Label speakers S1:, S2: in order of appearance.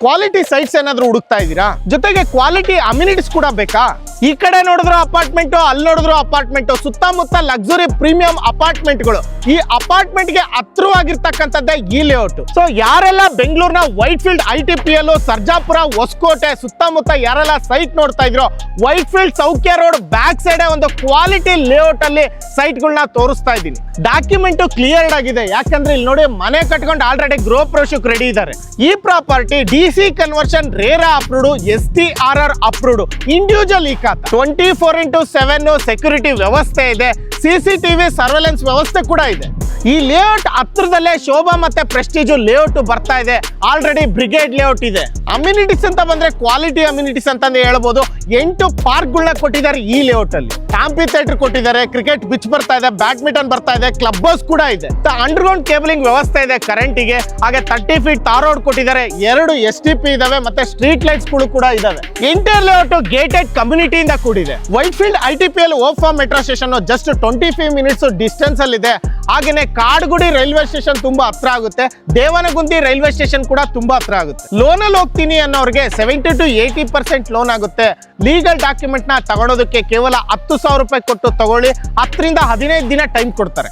S1: Quality sites ಏನಾದ್ರು ಹುಡುಕ್ತಾ ಇದ್ದೀರಾ? ಜೊತೆಗೆ ಕ್ವಾಲಿಟಿ ಅಮ್ಯುನಿಟೀಸ್ ಕೂಡ ಬೇಕಾ? ಈ ಕಡೆ ನೋಡಿದ್ರು ಅಪಾರ್ಟ್ಮೆಂಟ್, ಅಲ್ಲಿ ನೋಡಿದ್ರು ಅಪಾರ್ಟ್ಮೆಂಟ್, ಸುತ್ತಮುತ್ತ ಲಕ್ಸುರಿ ಪ್ರೀಮಿಯಂ ಅಪಾರ್ಟ್ಮೆಂಟ್ಗಳು. ಈ ಅಪಾರ್ಟ್ಮೆಂಟ್ ಗೆ ಹತ್ರವಾಗಿರ್ತಕ್ಕಂಥದ್ದೇ ಈ ಲೇಔಟ್. ಸೊ ಯಾರೆಲ್ಲ ಬೆಂಗಳೂರಿನ white field ITPL, Sarjapur, Hoskote ಸುತ್ತಮುತ್ತ ಯಾರೆಲ್ಲ ಸೈಟ್ ನೋಡ್ತಾ ಇದ್ರೋ, Whitefield Soukya road back side ಒಂದು ಕ್ವಾಲಿಟಿ ಲೇಔಟ್ ಅಲ್ಲಿ ಸೈಟ್ಗಳನ್ನ ತೋರಿಸ್ತಾ ಇದ್ದೀನಿ. ಡಾಕ್ಯುಮೆಂಟ್ ಕ್ಲಿಯರ್ಡ್ ಆಗಿದೆ, ಯಾಕಂದ್ರೆ ಇಲ್ಲಿ ನೋಡಿ ಮನೆ ಕಟ್ಕೊಂಡು ಆಲ್ರೆಡಿ ಗೃಹ ಪ್ರವೇಶಕ್ಕೆ ರೆಡಿ ಇದ್ದಾರೆ. ಈ property DC conversion RERA approved, STRR approved, individual ಈ ಖಾತಾ 24/7 ಸೆಕ್ಯೂರಿಟಿ ವ್ಯವಸ್ಥೆ ಇದೆ, CCTV ಸರ್ವೆಲೆನ್ಸ್ ವ್ಯವಸ್ಥೆ ಕೂಡ ಇದೆ. ಈ ಲೇಔಟ್ ಹತ್ರದಲ್ಲೇ ಶೋಭಾ ಮತ್ತೆ ಪ್ರೆಸ್ಟೀಜ್ ಲೇಔಟ್ ಬರ್ತಾ ಇದೆ. ಆಲ್ರೆಡಿ ಬ್ರಿಗೇಡ್ ಲೇಔಟ್ ಇದೆ. ಅಮ್ಯುನಿಟೀಸ್ ಅಂತ ಬಂದ್ರೆ ಕ್ವಾಲಿಟಿ ಅಮ್ಯುನಿಟೀಸ್ ಅಂತಾನೆ ಹೇಳ್ಬೋದು. 8 ಪಾರ್ಕ್ಗಳನ್ನ ಕೊಟ್ಟಿದ್ದಾರೆ ಈ ಲೇಔಟ್ ಅಲ್ಲಿ. ಆಂಪಿ ಥಿಯೇಟರ್ ಕೊಟ್ಟಿದ್ದಾರೆ, ಕ್ರಿಕೆಟ್ ಪಿಚ್ ಬರ್ತಾ ಇದೆ, ಬ್ಯಾಡ್ಮಿಂಟನ್ ಬರ್ತಾ ಇದೆ, ಕ್ಲಬ್ ಹೌಸ್ ಕೂಡ ಇದೆ. ಅಂಡರ್ಗ್ರೌಂಡ್ ಕೇಬಲಿಂಗ್ ವ್ಯವಸ್ಥೆ ಇದೆ ಕರೆಂಟಿಗೆ. ಹಾಗೆ 30 ಫೀಟ್ ತಾರ್ ರೋಡ್ ಕೊಟ್ಟಿದ್ದಾರೆ, 2 STP ಇದಾವೆ, ಮತ್ತೆ ಸ್ಟ್ರೀಟ್ ಲೈಟ್ಸ್ ಕೂಡ ಇದಾವೆ. ಇಂಟರ್ ಲೇಔಟ್ ಗೇಟೆಡ್ ಕಮ್ಯುನಿಟಿಯಿಂದ ಕೂಡಿದೆ. ವೈಟ್ ಫೀಲ್ಡ್ ITPL ಓಫಾ metro station just 25 minutes distance ಅಲ್ಲಿ ಇದೆ. ಹಾಗೇನೆ ಕಾಡ್ಗುಡಿ ರೈಲ್ವೆ ಸ್ಟೇಷನ್ ತುಂಬಾ ಹತ್ರ ಆಗುತ್ತೆ. ದೇವನಗುಂದಿ ರೈಲ್ವೆ ಸ್ಟೇಷನ್ ಕೂಡ ತುಂಬಾ ಹತ್ರ ಆಗುತ್ತೆ. ಲೋನ್ ಅಲ್ಲಿ ಹೋಗ್ತೀನಿ ಅನ್ನೋರಿಗೆ 70 to 80% ಲೋನ್ ಆಗುತ್ತೆ. ಲೀಗಲ್ ಡಾಕ್ಯುಮೆಂಟ್ ನ ತಗೊಳೋದಕ್ಕೆ ಕೇವಲ 10,000 ರೂಪಾಯಿ ಕೊಟ್ಟು ತಗೊಳ್ಳಿ. 10 ರಿಂದ 15 ದಿನ ಟೈಮ್ ಕೊಡ್ತಾರೆ.